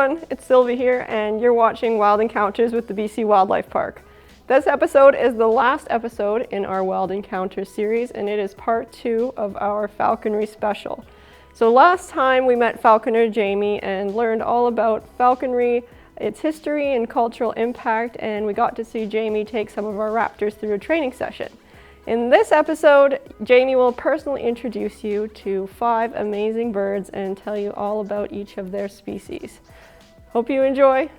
everyone, it's Sylvie here, and you're watching Wild Encounters with the BC Wildlife Park. This episode is the last episode in our Wild Encounters series, and it is part 2 of our falconry special. So last time we met falconer Jamie and learned all about falconry, its history and cultural impact, and we got to see Jamie take some of our raptors through a training session. In this episode, Jamie will personally introduce you to 5 amazing birds and tell you all about each of their species. Hope you enjoy.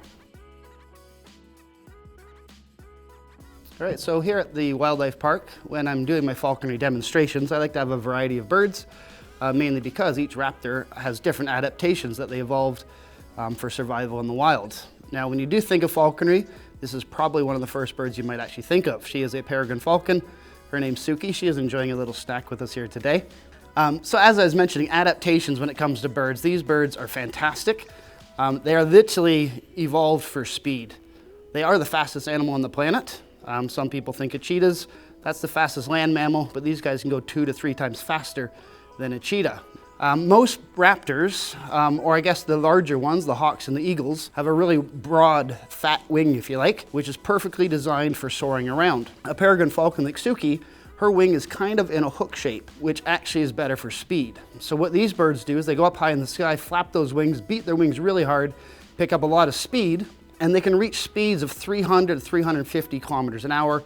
All right, so here at the Wildlife Park, when I'm doing my falconry demonstrations, I like to have a variety of birds, mainly because each raptor has different adaptations that they evolved for survival in the wild. Now, when you do think of falconry, this is probably one of the first birds you might actually think of. She is a Peregrine Falcon. Her name's Suki. She is enjoying a little snack with us here today. So as I was mentioning, adaptations when it comes to birds, these birds are fantastic. They are literally evolved for speed. They are the fastest animal on the planet. Some people think of cheetahs. That's the fastest land mammal, but these guys can go 2 to 3 times faster than a cheetah. Most raptors, or I guess the larger ones, the hawks and the eagles, have a really broad, fat wing, if you like, which is perfectly designed for soaring around. A peregrine falcon like Suki, her wing is kind of in a hook shape, which actually is better for speed. So what these birds do is they go up high in the sky, flap those wings, beat their wings really hard, pick up a lot of speed, and they can reach speeds of 300 to 350 kilometers an hour.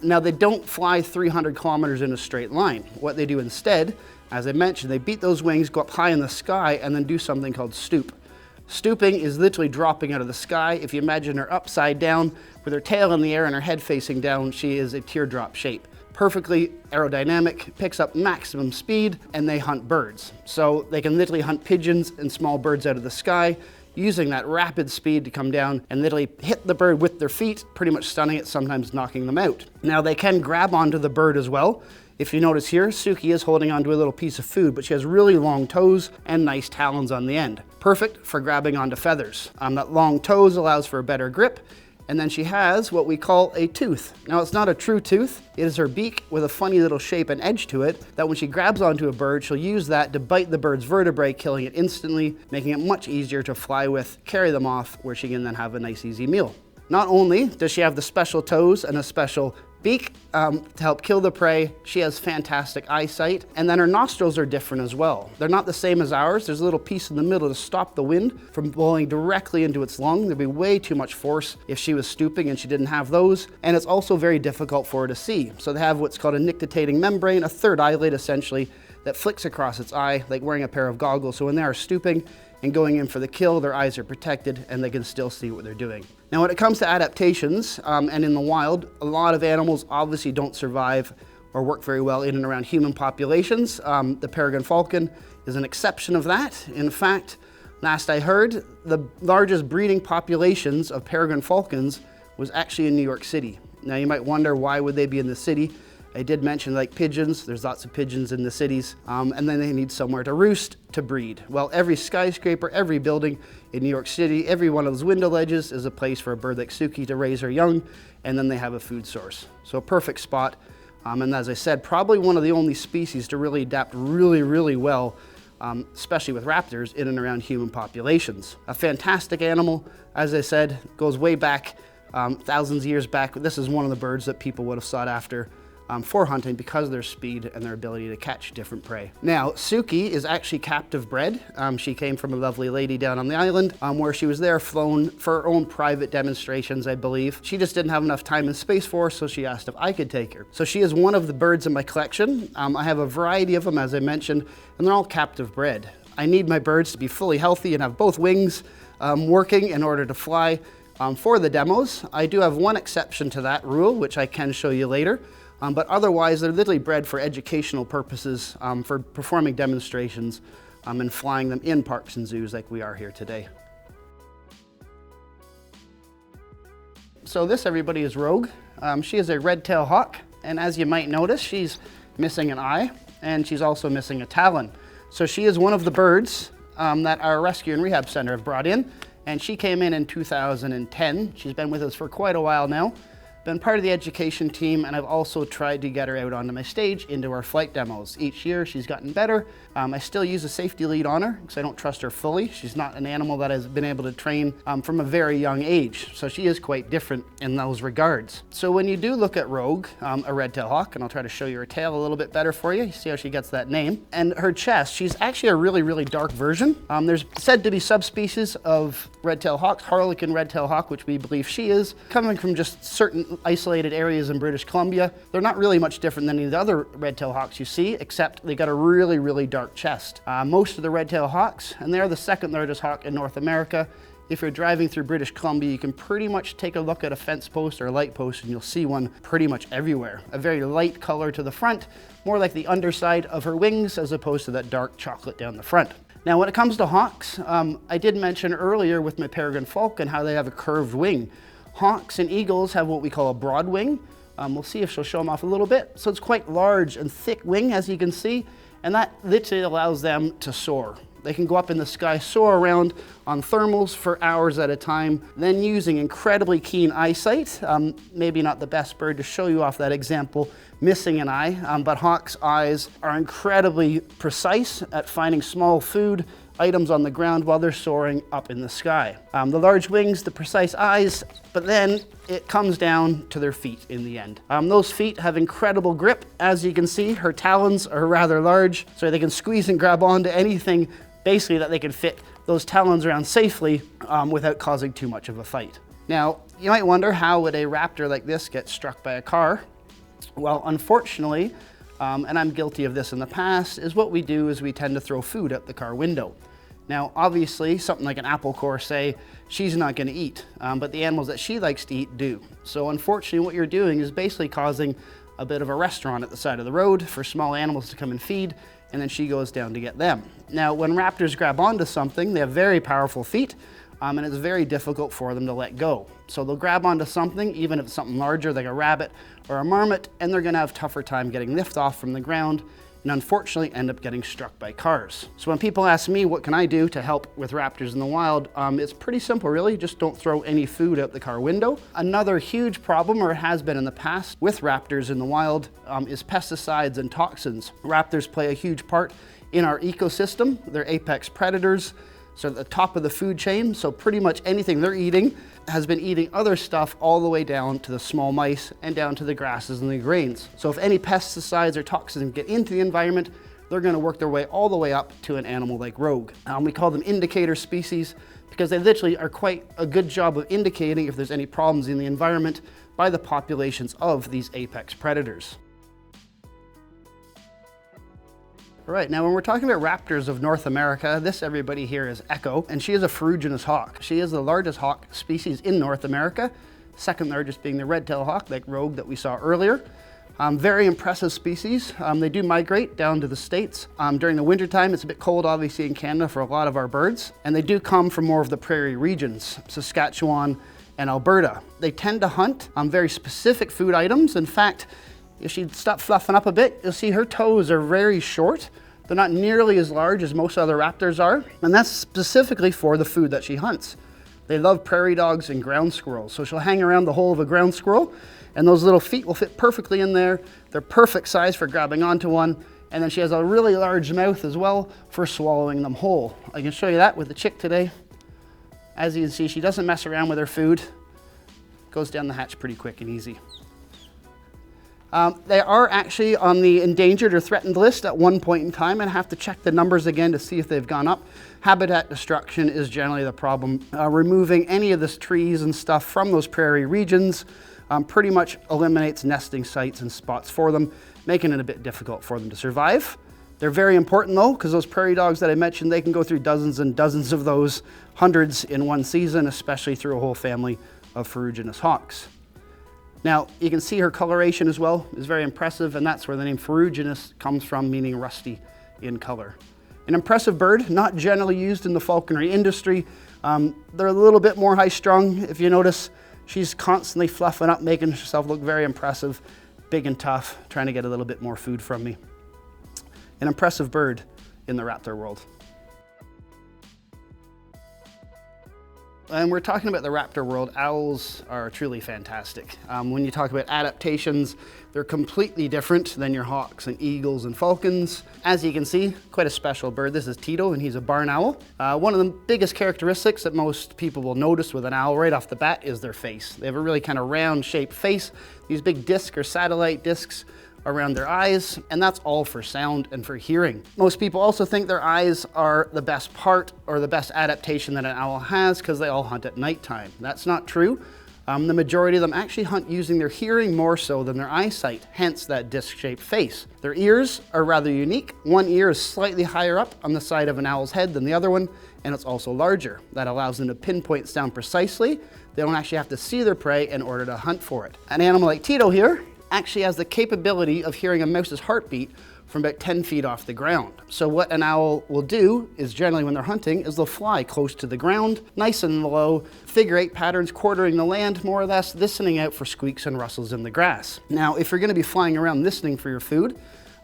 Now they don't fly 300 kilometers in a straight line. What they do instead, as I mentioned, they beat those wings, go up high in the sky, and then do something called stoop. Stooping is literally dropping out of the sky. If you imagine her upside down with her tail in the air and her head facing down, she is a teardrop shape. Perfectly aerodynamic, picks up maximum speed, and they hunt birds. So they can literally hunt pigeons and small birds out of the sky, using that rapid speed to come down and literally hit the bird with their feet, pretty much stunning it, sometimes knocking them out. Now they can grab onto the bird as well. If you notice here, Suki is holding onto a little piece of food, but she has really long toes and nice talons on the end. Perfect for grabbing onto feathers. That long toes allows for a better grip, and then she has what we call a tooth. Now it's not a true tooth, it is her beak with a funny little shape and edge to it that when she grabs onto a bird, she'll use that to bite the bird's vertebrae, killing it instantly, making it much easier to fly with, carry them off, where she can then have a nice easy meal. Not only does she have the special toes and a special beak to help kill the prey, she has fantastic eyesight, and then her nostrils are different as well. They're not the same as ours. There's a little piece in the middle to stop the wind from blowing directly into its lung. There'd be way too much force if she was stooping and she didn't have those, and it's also very difficult for her to see. So they have what's called a nictitating membrane, a third eyelid essentially, that flicks across its eye like wearing a pair of goggles. So when they are stooping and going in for the kill, their eyes are protected and they can still see what they're doing. Now when it comes to adaptations, and in the wild, a lot of animals obviously don't survive or work very well in and around human populations. The Peregrine Falcon is an exception of that. In fact, last I heard, the largest breeding populations of Peregrine Falcons was actually in New York City. Now you might wonder, why would they be in the city? I did mention like pigeons, there's lots of pigeons in the cities, and then they need somewhere to roost to breed. Well, every skyscraper, every building in New York City, every one of those window ledges is a place for a bird like Suki to raise her young, and then they have a food source. So a perfect spot, and as I said, probably one of the only species to really adapt really well, especially with raptors, in and around human populations. A fantastic animal, as I said, goes way back, thousands of years back. This is one of the birds that people would have sought after for hunting because of their speed and their ability to catch different prey. Now, Suki is actually captive bred. She came from a lovely lady down on the island where she was there flown for her own private demonstrations, I believe. She just didn't have enough time and space for her, so she asked if I could take her. So she is one of the birds in my collection. I have a variety of them, as I mentioned, and they're all captive bred. I need my birds to be fully healthy and have both wings working in order to fly for the demos. I do have one exception to that rule, which I can show you later. But otherwise, they're literally bred for educational purposes, for performing demonstrations and flying them in parks and zoos like we are here today. So this, everybody, is Rogue. She is a red-tailed hawk, and as you might notice, she's missing an eye, and she's also missing a talon. So she is one of the birds that our rescue and rehab center have brought in, and she came in 2010. She's been with us for quite a while now. been part of the education team, and I've also tried to get her out onto my stage into our flight demos. Each year she's gotten better. I still use a safety lead on her because I don't trust her fully. She's not an animal that has been able to train from a very young age, so she is quite different in those regards. So when you do look at Rogue, a red-tailed hawk, and I'll try to show you her tail a little bit better for you. You see how she gets that name. And her chest, she's actually a really, really dark version. There's said to be subspecies of red-tailed hawks, Harlequin red-tailed hawk, which we believe she is, coming from just certain isolated areas in British Columbia. They're not really much different than any of the other red-tailed hawks you see, except they got a really, really dark chest. Most of the red-tailed hawks, and they're the second largest hawk in North America. If you're driving through British Columbia, you can pretty much take a look at a fence post or a light post and you'll see one pretty much everywhere. A very light color to the front, more like the underside of her wings as opposed to that dark chocolate down the front. Now when it comes to hawks, I did mention earlier with my Peregrine Falcon how they have a curved wing. Hawks and eagles have what we call a broad wing. We'll see if she'll show them off a little bit. So it's quite large and thick wing, as you can see, and that literally allows them to soar. They can go up in the sky, soar around on thermals for hours at a time, then using incredibly keen eyesight. Maybe not the best bird to show you off that example, missing an eye, but hawks' eyes are incredibly precise at finding small food items on the ground while they're soaring up in the sky. The large wings, the precise eyes, but then it comes down to their feet in the end. Those feet have incredible grip. As you can see, her talons are rather large, so they can squeeze and grab onto anything basically that they can fit those talons around safely without causing too much of a fight. Now, you might wonder, how would a raptor like this get struck by a car? Well, unfortunately, and I'm guilty of this in the past, is what we do is we tend to throw food out the car window. Now, obviously, something like an apple core, say, she's not going to eat, but the animals that she likes to eat do. So unfortunately, what you're doing is basically causing a bit of a restaurant at the side of the road for small animals to come and feed, and then she goes down to get them. Now, when raptors grab onto something, they have very powerful feet, and it's very difficult for them to let go. So they'll grab onto something, even if it's something larger like a rabbit or a marmot, and they're going to have a tougher time getting lift off from the ground, and unfortunately end up getting struck by cars. So when people ask me what can I do to help with raptors in the wild, it's pretty simple really, just don't throw any food out the car window. Another huge problem, or has been in the past, with raptors in the wild is pesticides and toxins. Raptors play a huge part in our ecosystem. They're apex predators, so at the top of the food chain, so pretty much anything they're eating has been eating other stuff all the way down to the small mice and down to the grasses and the grains. So if any pesticides or toxins get into the environment, they're going to work their way all the way up to an animal like Rogue. We call them indicator species because they literally are quite a good job of indicating if there's any problems in the environment by the populations of these apex predators. All right, now when we're talking about raptors of North America, this everybody here is Echo, and she is a Ferruginous hawk. She is the largest hawk species in North America, second largest being the red-tailed hawk, like Rogue that we saw earlier. Very impressive species. They do migrate down to the States. During the wintertime, it's a bit cold obviously in Canada for a lot of our birds, and they do come from more of the prairie regions, Saskatchewan and Alberta. They tend to hunt on very specific food items. In fact, if she'd stop fluffing up a bit, you'll see her toes are very short. They're not nearly as large as most other raptors are, and that's specifically for the food that she hunts. They love prairie dogs and ground squirrels, so she'll hang around the hole of a ground squirrel, and those little feet will fit perfectly in there. They're perfect size for grabbing onto one, and then she has a really large mouth as well for swallowing them whole. I can show you that with the chick today. As you can see, she doesn't mess around with her food. Goes down the hatch pretty quick and easy. They are actually on the endangered or threatened list at one point in time, and I have to check the numbers again to see if they've gone up. Habitat destruction is generally the problem. Removing any of the trees and stuff from those prairie regions pretty much eliminates nesting sites and spots for them, making it a bit difficult for them to survive. They're very important though, because those prairie dogs that I mentioned, they can go through dozens and dozens of those, hundreds in one season, especially through a whole family of Ferruginous hawks. Now, you can see her coloration as well is very impressive, and that's where the name Ferruginous comes from, meaning rusty in color. An impressive bird, not generally used in the falconry industry. They're a little bit more high-strung. If you notice, she's constantly fluffing up, making herself look very impressive, big and tough, trying to get a little bit more food from me. An impressive bird in the raptor world. And we're talking about the raptor world. Owls are truly fantastic. When you talk about adaptations, they're completely different than your hawks and eagles and falcons. As you can see, quite a special bird. This is Tito, and he's a barn owl. One of the biggest characteristics that most people will notice with an owl right off the bat is their face. They have a really kind of round shaped face. These big discs or satellite discs around their eyes, and that's all for sound and for hearing. Most people also think their eyes are the best part or the best adaptation that an owl has because they all hunt at nighttime. That's not true. The majority of them actually hunt using their hearing more so than their eyesight, hence that disc-shaped face. Their ears are rather unique. One ear is slightly higher up on the side of an owl's head than the other one, and it's also larger. That allows them to pinpoint sound precisely. They don't actually have to see their prey in order to hunt for it. An animal like Tito here actually has the capability of hearing a mouse's heartbeat from about 10 feet off the ground. So what an owl will do is generally when they're hunting is they'll fly close to the ground, nice and low, figure-8 patterns, quartering the land more or less, listening out for squeaks and rustles in the grass. Now, if you're gonna be flying around listening for your food,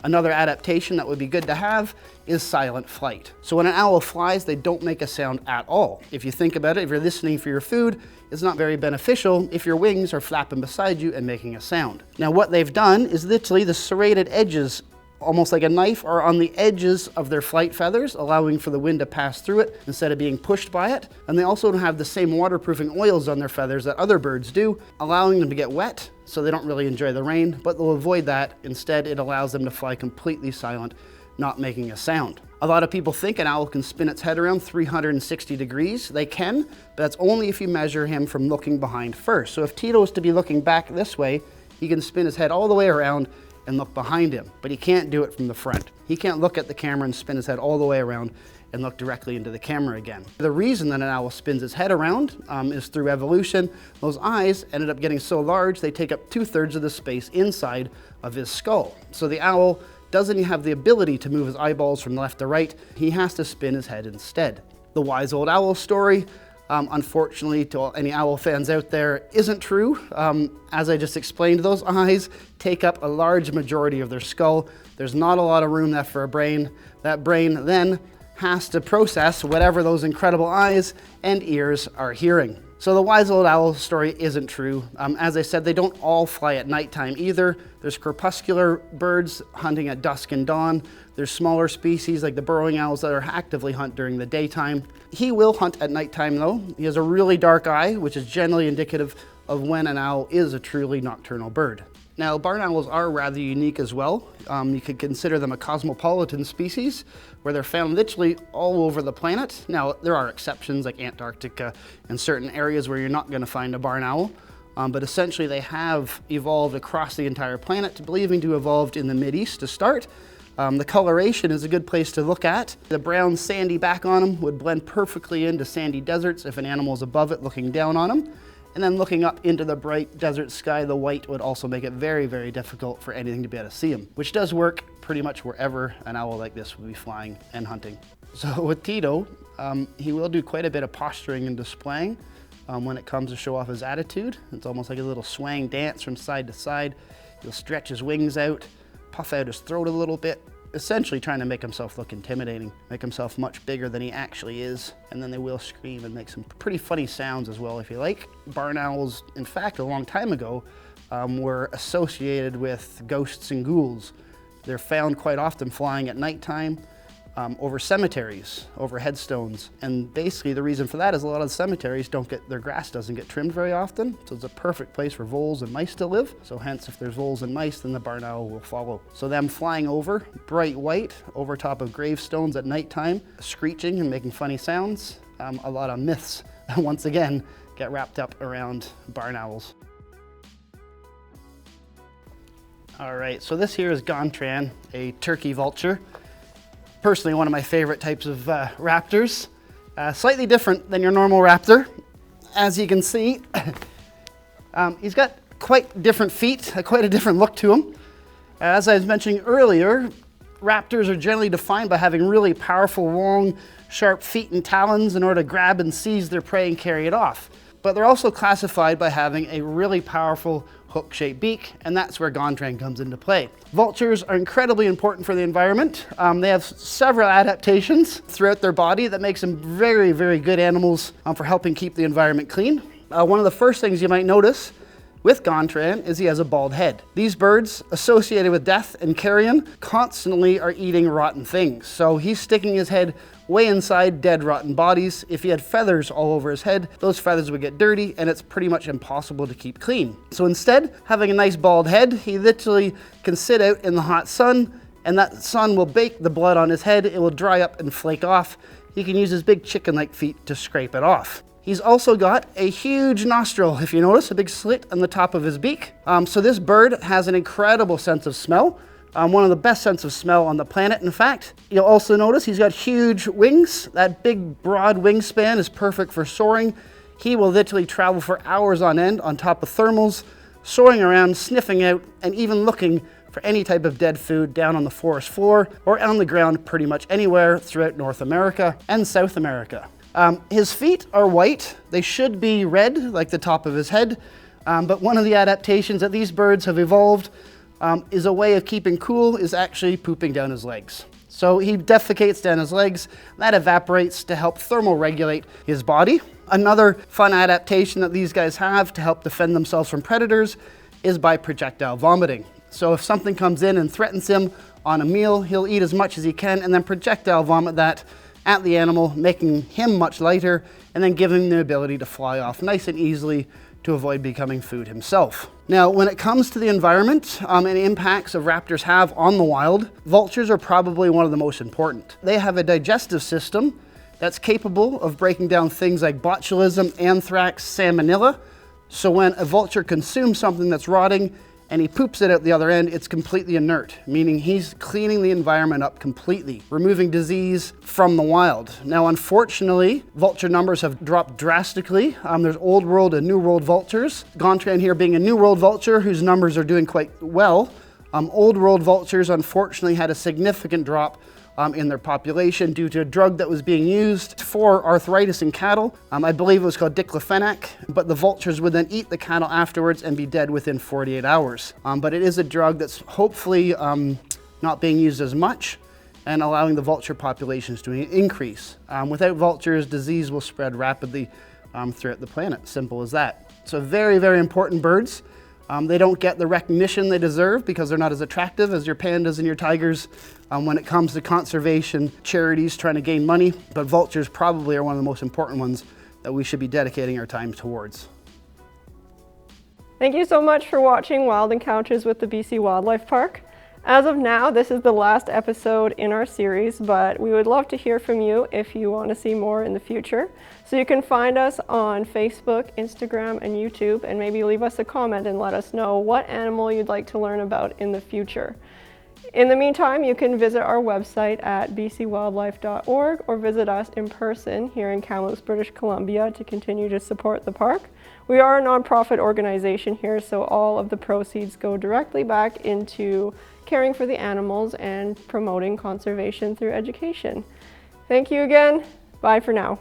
another adaptation that would be good to have is silent flight. So when an owl flies, they don't make a sound at all. If you think about it, if you're listening for your food, it's not very beneficial if your wings are flapping beside you and making a sound. Now what they've done is literally the serrated edges, almost like a knife, are on the edges of their flight feathers, allowing for the wind to pass through it instead of being pushed by it. And they also don't have the same waterproofing oils on their feathers that other birds do, allowing them to get wet, so they don't really enjoy the rain, but they'll avoid that. Instead, it allows them to fly completely silent, not making a sound. A lot of people think an owl can spin its head around 360 degrees. They can, but that's only if you measure him from looking behind first. So if Tito is to be looking back this way, he can spin his head all the way around and look behind him, but he can't do it from the front. He can't look at the camera and spin his head all the way around and look directly into the camera again. The reason that an owl spins his head around is through evolution. Those eyes ended up getting so large, they take up 2/3 of the space inside of his skull. So the owl doesn't have the ability to move his eyeballs from left to right. He has to spin his head instead. The wise old owl story, unfortunately to any owl fans out there, isn't true. As I just explained, those eyes take up a large majority of their skull. There's not a lot of room left for a brain. That brain then has to process whatever those incredible eyes and ears are hearing. So the wise old owl story isn't true. As I said, they don't all fly at nighttime either. There's crepuscular birds hunting at dusk and dawn. There's smaller species like the burrowing owls that are actively hunt during the daytime. He will hunt at nighttime though. He has a really dark eye, which is generally indicative of when an owl is a truly nocturnal bird. Now, barn owls are rather unique as well. You could consider them a cosmopolitan species where they're found literally all over the planet. Now, there are exceptions like Antarctica and certain areas where you're not going to find a barn owl, but essentially they have evolved across the entire planet, believing to have evolved in the Mideast to start. The coloration is a good place to look at. The brown sandy back on them would blend perfectly into sandy deserts if an animal is above it looking down on them. And then looking up into the bright desert sky, the white would also make it very, very difficult for anything to be able to see him, which does work pretty much wherever an owl like this would be flying and hunting. So with Tito, he will do quite a bit of posturing and displaying when it comes to show off his attitude. It's almost like a little swaying dance from side to side. He'll stretch his wings out, puff out his throat a little bit, essentially trying to make himself look intimidating, make himself much bigger than he actually is, and then they will scream and make some pretty funny sounds as well if you like. Barn owls, in fact, a long time ago, were associated with ghosts and ghouls. They're found quite often flying at nighttime over cemeteries, over headstones, and basically the reason for that is a lot of the cemeteries their grass doesn't get trimmed very often, so it's a perfect place for voles and mice to live. So hence, if there's voles and mice, then the barn owl will follow. So them flying over, bright white, over top of gravestones at nighttime, screeching and making funny sounds, a lot of myths, once again, get wrapped up around barn owls. All right, so this here is Gontran, a turkey vulture. Personally, one of my favorite types of raptors. Slightly different than your normal raptor. As you can see, he's got quite different feet, quite a different look to him. As I was mentioning earlier, raptors are generally defined by having really powerful, long, sharp feet and talons in order to grab and seize their prey and carry it off. but they're also classified by having a really powerful hook-shaped beak, and that's where Gontran comes into play. Vultures are incredibly important for the environment. They have several adaptations throughout their body that makes them very, very good animals for helping keep the environment clean. One of the first things you might notice with Gontran is he has a bald head. These birds associated with death and carrion constantly are eating rotten things. So he's sticking his head way inside dead, rotten bodies. If he had feathers all over his head, those feathers would get dirty and it's pretty much impossible to keep clean. So instead, having a nice bald head, he literally can sit out in the hot sun and that sun will bake the blood on his head. It will dry up and flake off. He can use his big chicken-like feet to scrape it off. He's also got a huge nostril, if you notice, a big slit on the top of his beak. So this bird has an incredible sense of smell. One of the best sense of smell on the planet, in fact. You'll also notice he's got huge wings. That big, broad wingspan is perfect for soaring. He will literally travel for hours on end on top of thermals, soaring around, sniffing out, and even looking for any type of dead food down on the forest floor or on the ground pretty much anywhere throughout North America and South America. His feet are white. They should be red, like the top of his head, but one of the adaptations that these birds have evolved is a way of keeping cool is actually pooping down his legs. So he defecates down his legs, that evaporates to help thermoregulate his body. Another fun adaptation that these guys have to help defend themselves from predators is by projectile vomiting. So if something comes in and threatens him on a meal, he'll eat as much as he can and then projectile vomit that at the animal, making him much lighter and then giving him the ability to fly off nice and easily to avoid becoming food himself. Now, when it comes to the environment and impacts of raptors have on the wild, vultures are probably one of the most important. They have a digestive system that's capable of breaking down things like botulism, anthrax, salmonella. So when a vulture consumes something that's rotting and he poops it out the other end, it's completely inert, meaning he's cleaning the environment up completely, removing disease from the wild. Now, unfortunately, vulture numbers have dropped drastically. There's old world and new world vultures. Gontran here being a new world vulture whose numbers are doing quite well. Old world vultures unfortunately had a significant drop in their population due to a drug that was being used for arthritis in cattle. I believe it was called diclofenac, but the vultures would then eat the cattle afterwards and be dead within 48 hours. But it is a drug that's hopefully not being used as much and allowing the vulture populations to increase. Without vultures, disease will spread rapidly throughout the planet, simple as that. So very, very important birds. They don't get the recognition they deserve because they're not as attractive as your pandas and your tigers when it comes to conservation charities trying to gain money, but vultures probably are one of the most important ones that we should be dedicating our time towards. Thank you so much for watching Wild Encounters with the BC Wildlife Park. As of now, this is the last episode in our series, but we would love to hear from you if you want to see more in the future. So you can find us on Facebook, Instagram, and YouTube, and maybe leave us a comment and let us know what animal you'd like to learn about in the future. In the meantime, you can visit our website at bcwildlife.org or visit us in person here in Kamloops, British Columbia to continue to support the park. We are a nonprofit organization here, so all of the proceeds go directly back into caring for the animals and promoting conservation through education. Thank you again. Bye for now.